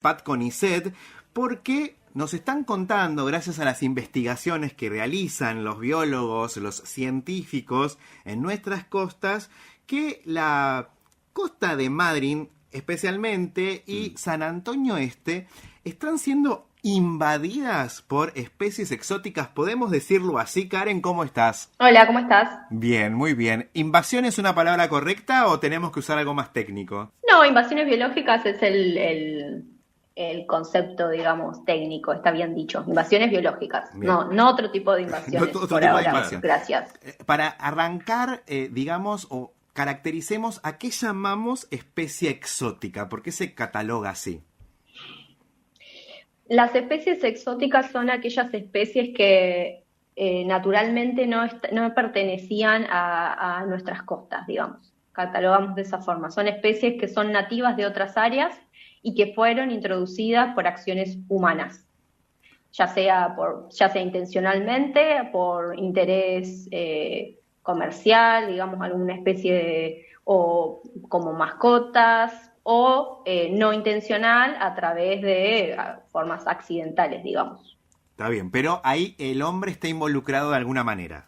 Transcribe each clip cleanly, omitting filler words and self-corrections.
Pat Conicet, porque nos están contando, gracias a las investigaciones que realizan los biólogos, los científicos en nuestras costas, que la costa de Madryn especialmente y San Antonio Este están siendo invadidas por especies exóticas. ¿Podemos decirlo así? Karen, ¿cómo estás? Hola, ¿cómo estás? Bien, muy bien. ¿Invasión es una palabra correcta o tenemos que usar algo más técnico? No, invasiones biológicas es el concepto, digamos, técnico, está bien dicho. Invasiones biológicas, Bien. no otro tipo de invasiones No otro por tipo de ahora. invasión. Gracias. Para arrancar, digamos, o caractericemos a qué llamamos especie exótica. ¿Por qué se cataloga así? Las especies exóticas son aquellas especies que naturalmente no pertenecían a nuestras costas, digamos. Catalogamos de esa forma. Son especies que son nativas de otras áreas y que fueron introducidas por acciones humanas, ya sea intencionalmente, por interés comercial, digamos, alguna especie o como mascotas, o no intencional a través de formas accidentales, digamos. Está bien, pero ahí el hombre está involucrado de alguna manera.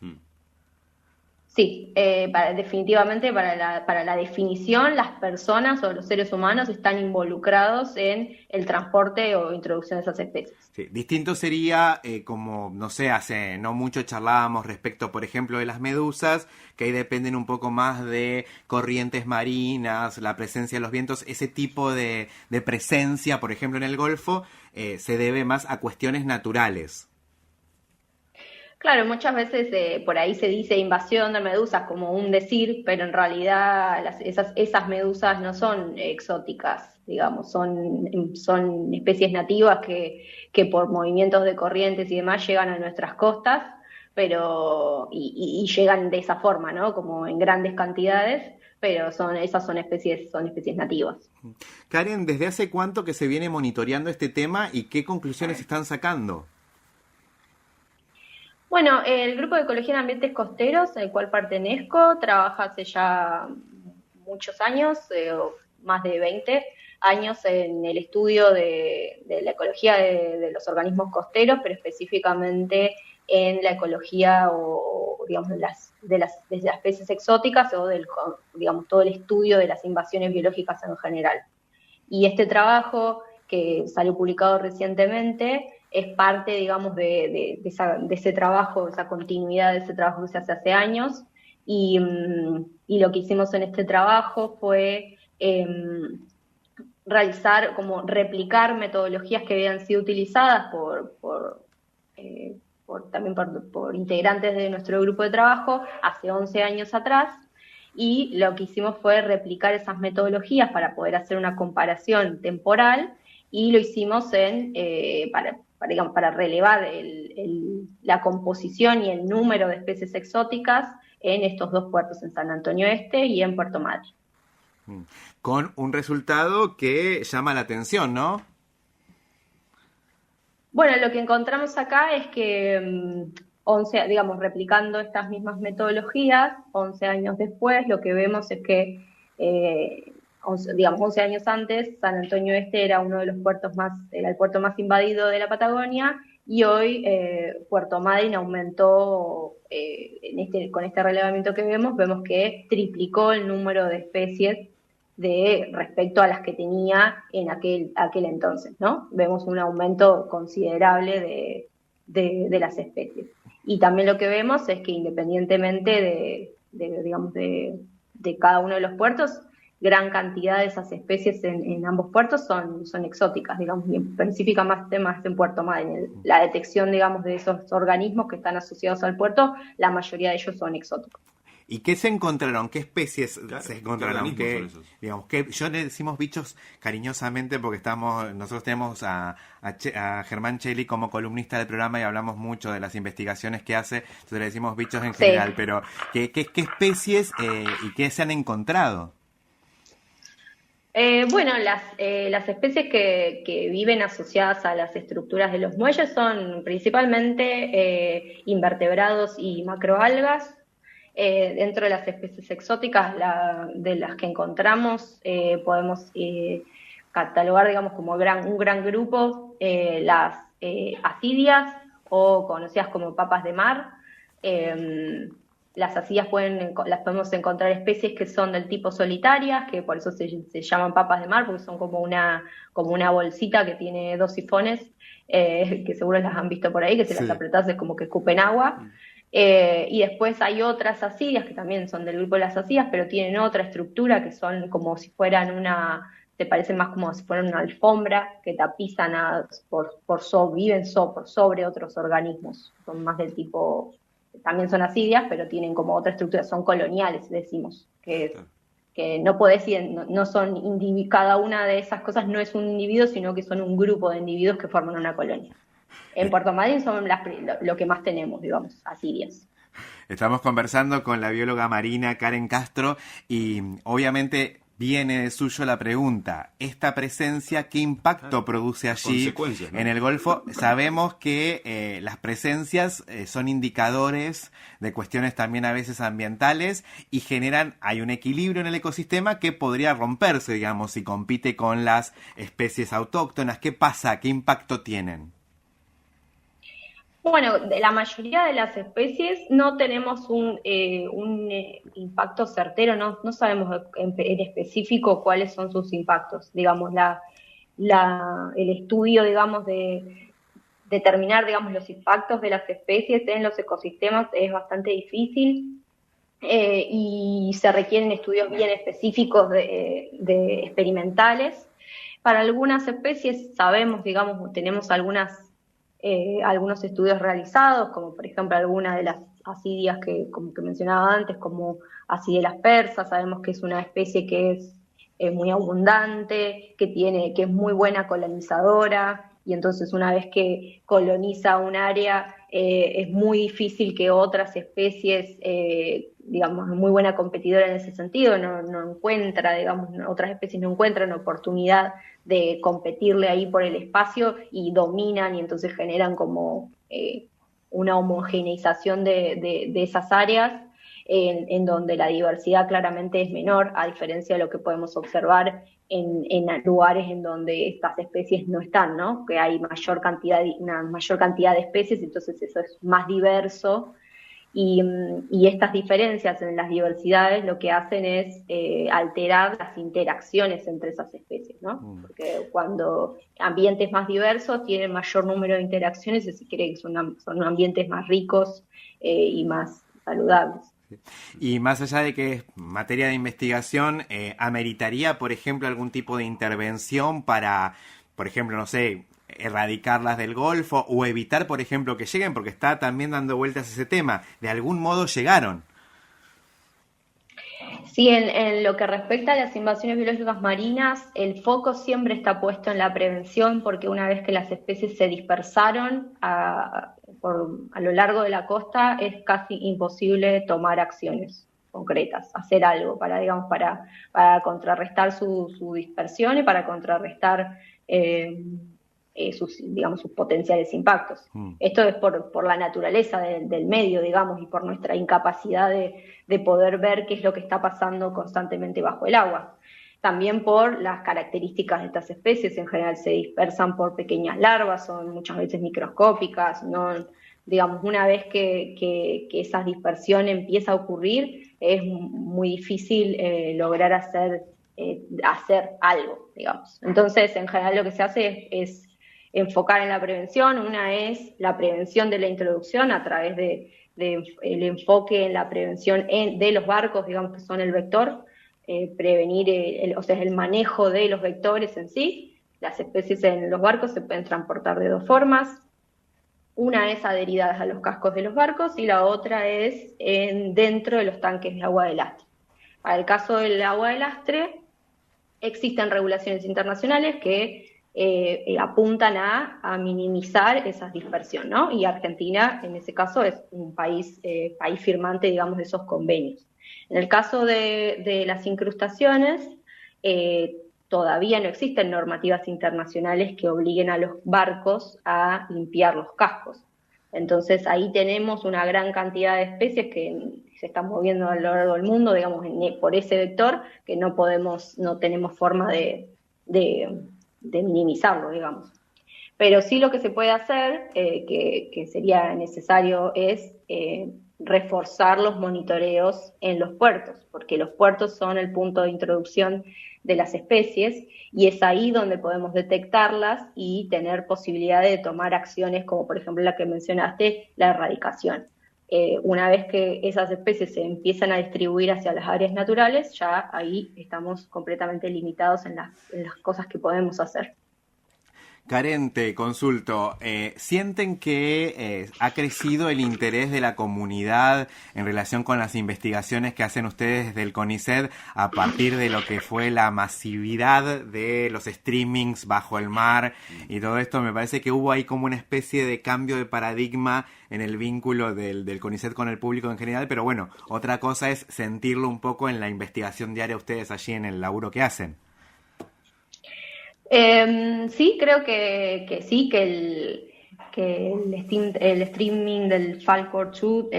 Sí, definitivamente para la definición, las personas o los seres humanos están involucrados en el transporte o introducción de esas especies. Sí, distinto sería como, no sé, hace no mucho charlábamos respecto, por ejemplo, de las medusas, que ahí dependen un poco más de corrientes marinas, la presencia de los vientos, ese tipo de presencia, por ejemplo, en el Golfo, se debe más a cuestiones naturales. Claro, muchas veces por ahí se dice invasión de medusas como un decir, pero en realidad esas medusas no son exóticas, digamos, son especies nativas que por movimientos de corrientes y demás llegan a nuestras costas, pero y llegan de esa forma, ¿no? Como en grandes cantidades, pero esas son especies nativas. Karen, ¿desde hace cuánto que se viene monitoreando este tema y qué conclusiones están sacando? Bueno, el Grupo de Ecología en Ambientes Costeros, al cual pertenezco, trabaja hace ya muchos años, más de 20 años en el estudio de la ecología de los organismos costeros, pero específicamente en la ecología o digamos, de las especies exóticas o digamos, todo el estudio de las invasiones biológicas en general. Y este trabajo, que salió publicado recientemente, es parte, digamos, de ese trabajo, de esa continuidad de ese trabajo que se hace años. Y lo que hicimos en este trabajo fue realizar, como replicar metodologías que habían sido utilizadas también por integrantes de nuestro grupo de trabajo hace 11 años atrás, y lo que hicimos fue replicar esas metodologías para poder hacer una comparación temporal, y lo hicimos para relevar la composición y el número de especies exóticas en estos dos puertos, en San Antonio Este y en Puerto Madryn. Con un resultado que llama la atención, ¿no? Bueno, lo que encontramos acá es que 11, digamos, replicando estas mismas metodologías, 11 años después, lo que vemos es que, 11 años antes, San Antonio Este era uno de los era el puerto más invadido de la Patagonia, y hoy Puerto Madryn aumentó, con este relevamiento que vemos que triplicó el número de especies respecto a las que tenía en aquel entonces, ¿no? Vemos un aumento considerable de las especies. Y también lo que vemos es que independientemente digamos, de cada uno de los puertos, gran cantidad de esas especies en ambos puertos son exóticas, digamos, y específicamente más en Puerto Madryn. La detección, digamos, de esos organismos que están asociados al puerto, la mayoría de ellos son exóticos. ¿Y qué se encontraron? ¿Qué especies se encontraron? ¿Qué Digamos, que yo le decimos bichos cariñosamente porque nosotros tenemos a Germán Cheli como columnista del programa y hablamos mucho de las investigaciones que hace, entonces le decimos bichos en general, pero ¿qué especies y qué se han encontrado? Bueno, las especies que viven asociadas a las estructuras de los muelles son principalmente invertebrados y macroalgas. Dentro de las especies exóticas de las que encontramos podemos catalogar, digamos, como un gran grupo, las asidias, o conocidas como papas de mar. Las asidias las podemos encontrar especies que son del tipo solitarias, que por eso se llaman papas de mar, porque son como una bolsita que tiene dos sifones, que seguro las han visto por ahí, que si las apretás es como que escupen agua. Y después hay otras asidias que también son del grupo de las asidias, pero tienen otra estructura, que son como si fueran se parecen más como si fueran una alfombra que tapizan viven por sobre otros organismos. Son más del tipo, también son asidias, pero tienen como otra estructura, son coloniales, decimos, que no podés ir, no son cada una de esas cosas no es un individuo, sino que son un grupo de individuos que forman una colonia. En Puerto Madryn son lo que más tenemos, digamos, asidias. Estamos conversando con la bióloga marina Karen Castro y obviamente viene de suyo la pregunta, ¿esta presencia qué impacto produce allí en el Golfo? Sabemos que las presencias son indicadores de cuestiones también a veces ambientales y hay un equilibrio en el ecosistema que podría romperse, digamos, si compite con las especies autóctonas. ¿Qué pasa? ¿Qué impacto tienen? Bueno, de la mayoría de las especies no tenemos un impacto certero, no sabemos en específico cuáles son sus impactos. Digamos, el estudio, digamos, de determinar, digamos, los impactos de las especies en los ecosistemas es bastante difícil, y se requieren estudios bien específicos de experimentales. Para algunas especies sabemos, digamos, tenemos algunos estudios realizados, como por ejemplo algunas de las asidias como que mencionaba antes, como asidelas persas. Sabemos que es una especie que es muy abundante, que es muy buena colonizadora, y entonces una vez que coloniza un área, es muy difícil que otras especies, digamos, muy buena competidora en ese sentido, no encuentra, digamos, otras especies no encuentran oportunidad de competirle ahí por el espacio y dominan, y entonces generan como una homogeneización de esas áreas, en donde la diversidad claramente es menor, a diferencia de lo que podemos observar en lugares en donde estas especies no están, ¿no? Que hay una mayor cantidad de especies, entonces eso es más diverso. Y estas diferencias en las diversidades lo que hacen es alterar las interacciones entre esas especies, ¿no? Porque cuando ambientes más diversos tienen mayor número de interacciones, y se cree que son ambientes más ricos y más saludables. Y más allá de que es materia de investigación, ¿ameritaría, por ejemplo, algún tipo de intervención para, por ejemplo, no sé, erradicarlas del Golfo o evitar, por ejemplo, que lleguen? Porque está también dando vueltas ese tema. De algún modo llegaron. Sí, en lo que respecta a las invasiones biológicas marinas, el foco siempre está puesto en la prevención, porque una vez que las especies se dispersaron a lo largo de la costa, es casi imposible tomar acciones concretas, hacer algo para contrarrestar su dispersión y para contrarrestar sus potenciales impactos. Esto es por la naturaleza del medio, digamos, y por nuestra incapacidad de poder ver qué es lo que está pasando constantemente bajo el agua. También por las características de estas especies, en general se dispersan por pequeñas larvas, son muchas veces microscópicas, no, digamos, una vez que esa dispersión empieza a ocurrir, es muy difícil lograr hacer algo, digamos. Entonces, en general lo que se hace es enfocar en la prevención. Una es la prevención de la introducción a través el enfoque en la prevención de los barcos, digamos, que son el vector, prevenir, o sea, el manejo de los vectores en sí. Las especies en los barcos se pueden transportar de dos formas. Una es adheridas a los cascos de los barcos y la otra es dentro de los tanques de agua de lastre. Para el caso del agua de lastre, existen regulaciones internacionales que apuntan a minimizar esa dispersión, ¿no? Y Argentina, en ese caso, es un país firmante, digamos, de esos convenios. En el caso de las incrustaciones, todavía no existen normativas internacionales que obliguen a los barcos a limpiar los cascos. Entonces ahí tenemos una gran cantidad de especies que se están moviendo a lo largo del mundo, digamos, por ese vector, que no tenemos forma de de minimizarlo, digamos. Pero sí lo que se puede hacer, que sería necesario, es reforzar los monitoreos en los puertos, porque los puertos son el punto de introducción de las especies y es ahí donde podemos detectarlas y tener posibilidad de tomar acciones como por ejemplo la que mencionaste, la erradicación. Una vez que esas especies se empiezan a distribuir hacia las áreas naturales, ya ahí estamos completamente limitados en las cosas que podemos hacer. Karen, te consulto, ¿sienten que ha crecido el interés de la comunidad en relación con las investigaciones que hacen ustedes desde el CONICET a partir de lo que fue la masividad de los streamings bajo el mar y todo esto? Me parece que hubo ahí como una especie de cambio de paradigma en el vínculo del CONICET con el público en general, pero bueno, otra cosa es sentirlo un poco en la investigación diaria ustedes allí en el laburo que hacen. Sí, creo que sí, el streaming del Falkor Shoot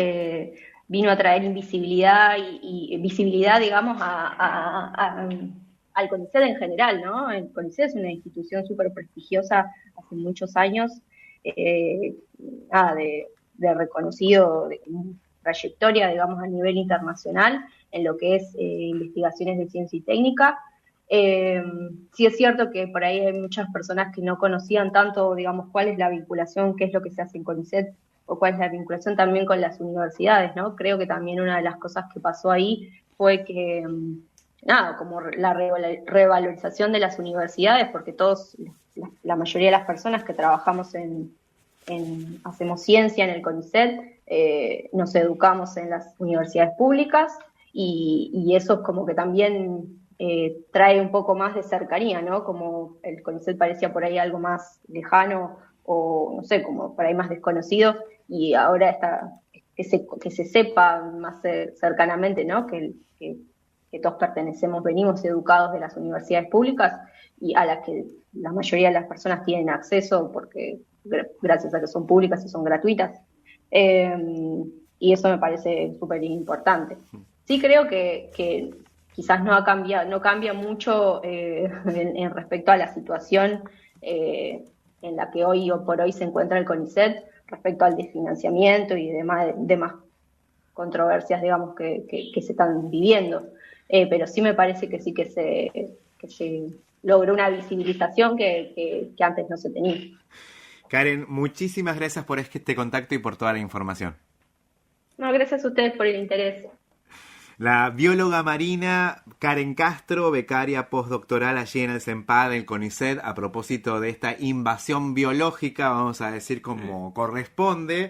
vino a traer invisibilidad y visibilidad, digamos, al CONICET en general, ¿no? El CONICET es una institución súper prestigiosa hace muchos años, eh, nada, de reconocido, de trayectoria, digamos, a nivel internacional en lo que es investigaciones de ciencia y técnica. Eh, sí es cierto que por ahí hay muchas personas que no conocían tanto, digamos, cuál es la vinculación, qué es lo que se hace en CONICET o cuál es la vinculación también con las universidades, ¿no? Creo que también una de las cosas que pasó ahí fue que, nada, como la revalorización de las universidades, porque todos, la mayoría de las personas que trabajamos hacemos ciencia en el CONICET, nos educamos en las universidades públicas y eso es como que también trae un poco más de cercanía, ¿no? Como el CONICET parecía por ahí algo más lejano o, no sé, como por ahí más desconocido, y ahora está, que se sepa más cercanamente, ¿no? Que todos pertenecemos, venimos educados de las universidades públicas y a las que la mayoría de las personas tienen acceso porque gracias a que son públicas y son gratuitas. Y eso me parece súper importante. Sí creo que quizás no cambia mucho en respecto a la situación en la que hoy o por hoy se encuentra el CONICET respecto al desfinanciamiento y demás controversias, digamos, que se están viviendo. Pero sí me parece que sí que se logró una visibilización que antes no se tenía. Karen, muchísimas gracias por este contacto y por toda la información. No, gracias a ustedes por el interés. La bióloga marina Karen Castro, becaria postdoctoral allí en el CENPAD del CONICET, a propósito de esta invasión biológica, vamos a decir como corresponde,